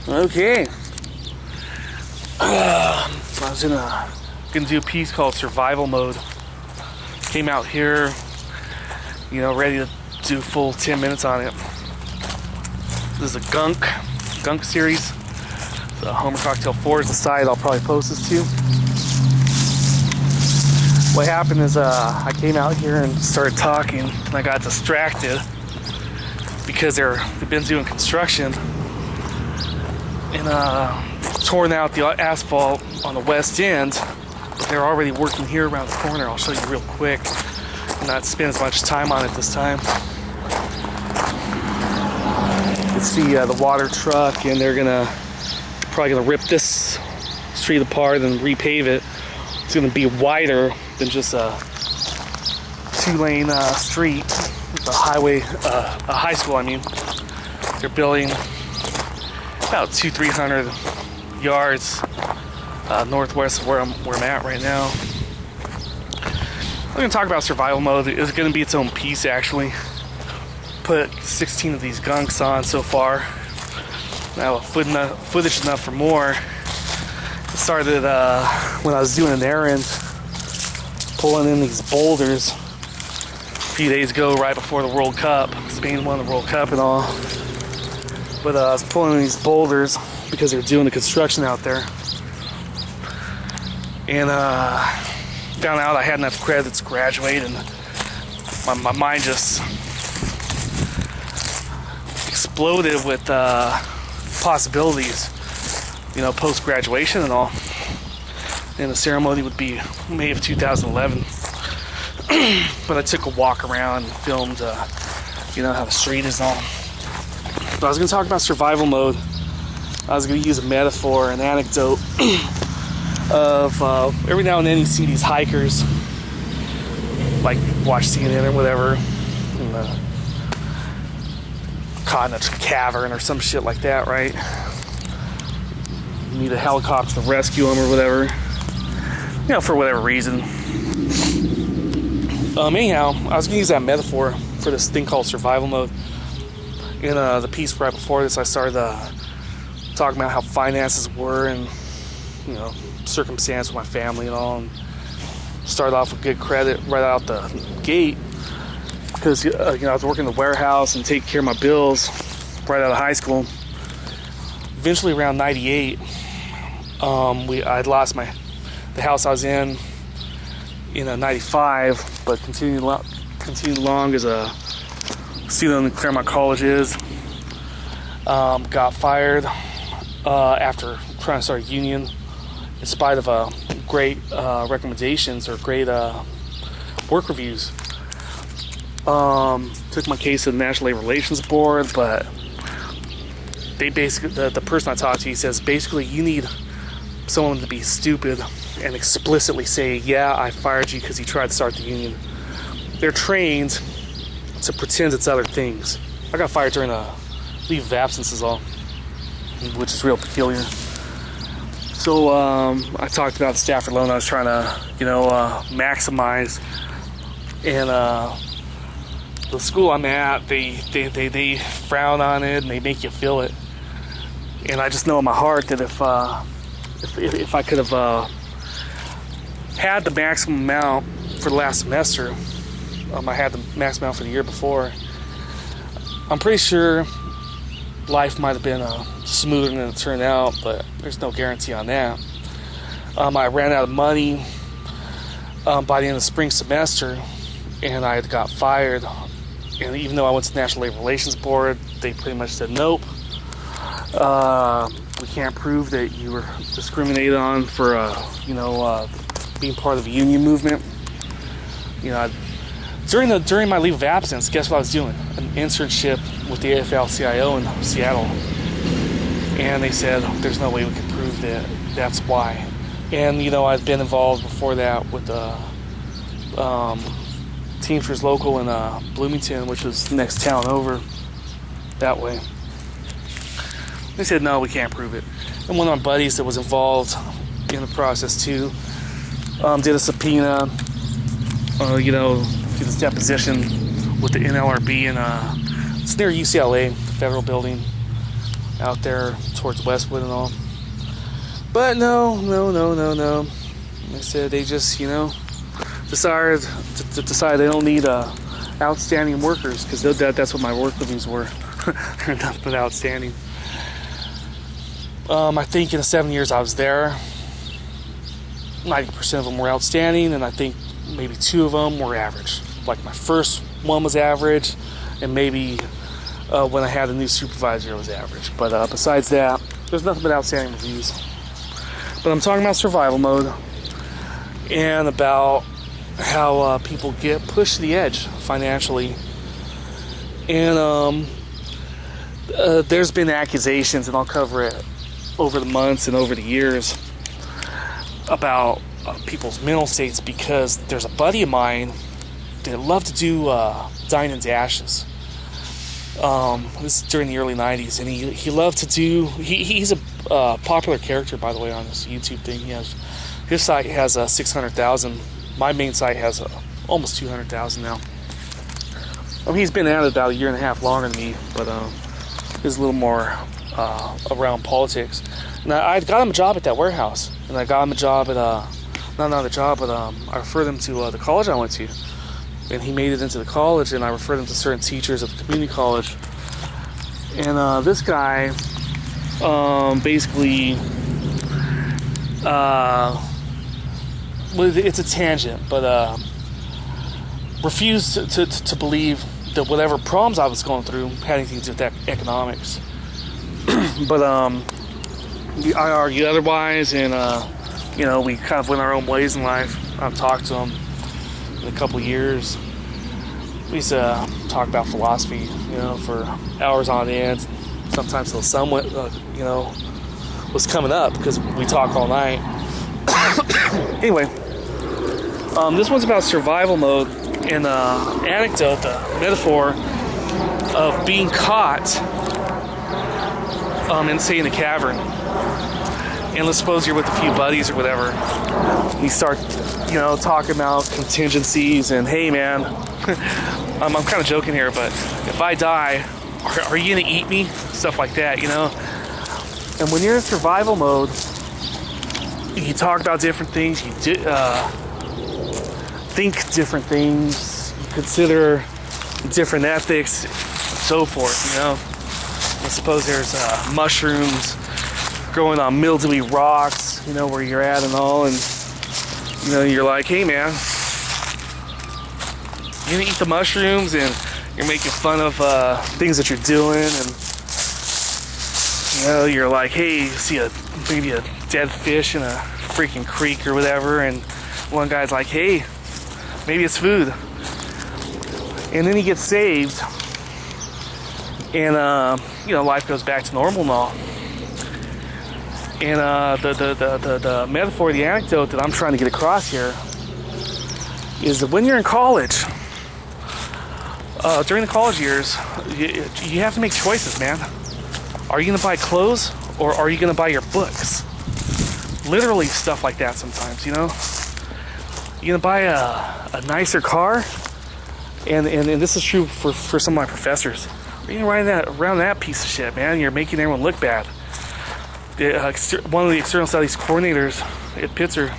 Okay. I was gonna do a piece called Survival Mode. Came out here, ready to do full 10 minutes on it. This is a Gunk series. The Homer Cocktail 4 is the site I'll probably post this to. What happened is I came out here and started talking, and I got distracted because they've been doing construction and torn out the asphalt on the west end, but they're already working here around the corner. I'll show you real quick and not spend as much time on it this time. You can see the water truck, and they're probably gonna rip this street apart and repave it. It's gonna be wider than just a two-lane street. It's a high school. I mean, they're building about 200-300 yards northwest of where I'm at right now. I'm gonna talk about survival mode. It's gonna be its own piece, actually. Put 16 of these gunks on so far. I have footage enough for more. It started when I was doing an errand, pulling in these boulders a few days ago, right before the World Cup. Spain won the World Cup and all. But I was pulling in these boulders because they're doing the construction out there. And found out I had enough credits to graduate, and my mind just exploded with possibilities, post-graduation and all. And the ceremony would be May of 2011. But I took a walk around and filmed, how the street is all. But I was going to talk about survival mode. I was going to use a metaphor, an anecdote of every now and then you see these hikers, like watch CNN or whatever, and caught in a cavern or some shit like that, right? You need a helicopter to rescue them or whatever, for whatever reason. Anyhow, I was going to use that metaphor for this thing called survival mode. In the piece right before this, I started talking about how finances were and, circumstance with my family and all, and started off with good credit right out the gate because, I was working in the warehouse and taking care of my bills right out of high school. Eventually, around 98, I'd lost the house I was in 95, but continued along as a student in Claremont Colleges. Got fired after trying to start a union in spite of great recommendations or great work reviews. Took my case to the National Labor Relations Board, but they basically, the person I talked to, he says, basically you need someone to be stupid and explicitly say, yeah, I fired you because you tried to start the union. They're trained to pretend it's other things. I got fired during a leave of absence is all, which is real peculiar. So I talked about the Stafford loan I was trying to, maximize. And the school I'm at, they frown on it and they make you feel it. And I just know in my heart that if I could have had the maximum amount for the last semester, I had the maximum amount for the year before, I'm pretty sure life might have been smoother than it turned out, but there's no guarantee on that. I ran out of money by the end of the spring semester, and I got fired. And even though I went to the National Labor Relations Board, they pretty much said, nope, we can't prove that you were discriminated on for, being part of the union movement. During my leave of absence, guess what I was doing? An internship with the AFL-CIO in Seattle. And they said, there's no way we can prove that that's why. And, I'd been involved before that with the Teamsters Local in Bloomington, which was the next town over that way. They said, no, we can't prove it. And one of my buddies that was involved in the process, too, did a subpoena, did his deposition with the NLRB, and it's near UCLA, the federal building. out there towards Westwood and all. But no. Like I said, they just, decided they don't need outstanding workers, because that's what my work livings were. They're nothing but outstanding. I think in the 7 years I was there, 90% of them were outstanding, and I think maybe 2 of them were average. Like my first one was average, and maybe when I had a new supervisor it was average. But besides that, there's nothing but outstanding reviews. But I'm talking about survival mode, and about how people get pushed to the edge financially. And there's been accusations, and I'll cover it over the months and over the years, about people's mental states, because there's a buddy of mine that loved to do dine and dashes. This is during the early 90s, and he loved to do, he's a popular character, by the way, on this YouTube thing. His site has 600,000. My main site has almost 200,000 now. He's been at it about a year and a half longer than me, but he's a little more around politics. And I got him a job at that warehouse, and I got him a job at I referred him to the college I went to, and he made it into the college, and I referred him to certain teachers at the community college. And this guy basically, it's a tangent, but refused to believe that whatever problems I was going through had anything to do with economics. But I argued otherwise, and we kind of went our own ways in life. I've talked to him in a couple years. We used to talk about philosophy, for hours on end. Sometimes till somewhat, was coming up, because we talk all night. Anyway, this one's about survival mode, and anecdote, the metaphor of being caught in a cavern. And let's suppose you're with a few buddies or whatever, and you start, talking about contingencies, and hey man, I'm kind of joking here, but if I die, are you gonna eat me? Stuff like that, And when you're in survival mode, you talk about different things, you think different things, you consider different ethics, and so forth, I suppose there's mushrooms growing on mildewy rocks, where you're at and all, and you're like, hey man, you gonna eat the mushrooms, and you're making fun of things that you're doing, and you're like, hey, you see maybe a dead fish in a freaking creek or whatever, and one guy's like, hey, maybe it's food, and then he gets saved, and life goes back to normal and all. And the metaphor, the anecdote that I'm trying to get across here is that when you're in college, during the college years, you have to make choices, man. Are you going to buy clothes, or are you going to buy your books? Literally stuff like that sometimes, You going to buy a nicer car? And this is true for some of my professors. Are you going to ride around that piece of shit, man? You're making everyone look bad. One of the external studies coordinators at Pitzer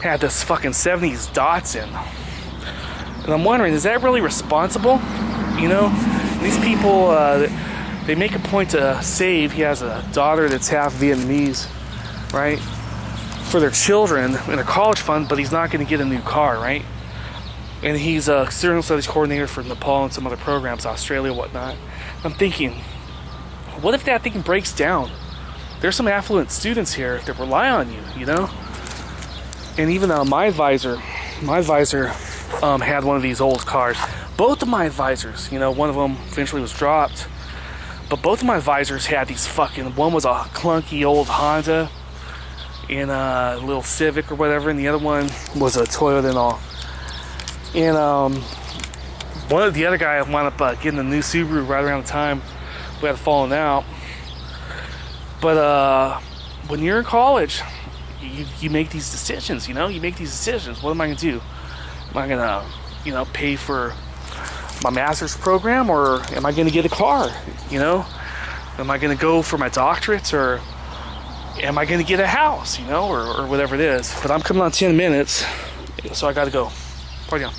had this fucking 70s Datsun. And I'm wondering, is that really responsible? These people, they make a point to save. He has a daughter that's half Vietnamese, right? For their children in their college fund, but he's not going to get a new car, right? And he's a external studies coordinator for Nepal and some other programs, Australia, whatnot. I'm thinking, what if that thing breaks down? There's some affluent students here that rely on you, And even my advisor had one of these old cars. Both of my advisors, one of them eventually was dropped, but both of my advisors had these one was a clunky old Honda and a little Civic or whatever, and the other one was a Toyota and all. And the other guy wound up getting a new Subaru right around the time we had fallen out. But when you're in college, you make these decisions, You make these decisions. What am I going to do? Am I going to, pay for my master's program, or am I going to get a car, Am I gonna go for my doctorate, or am I gonna get a house, you know, or whatever it is? But I'm coming on 10 minutes, so I gotta go. Party on.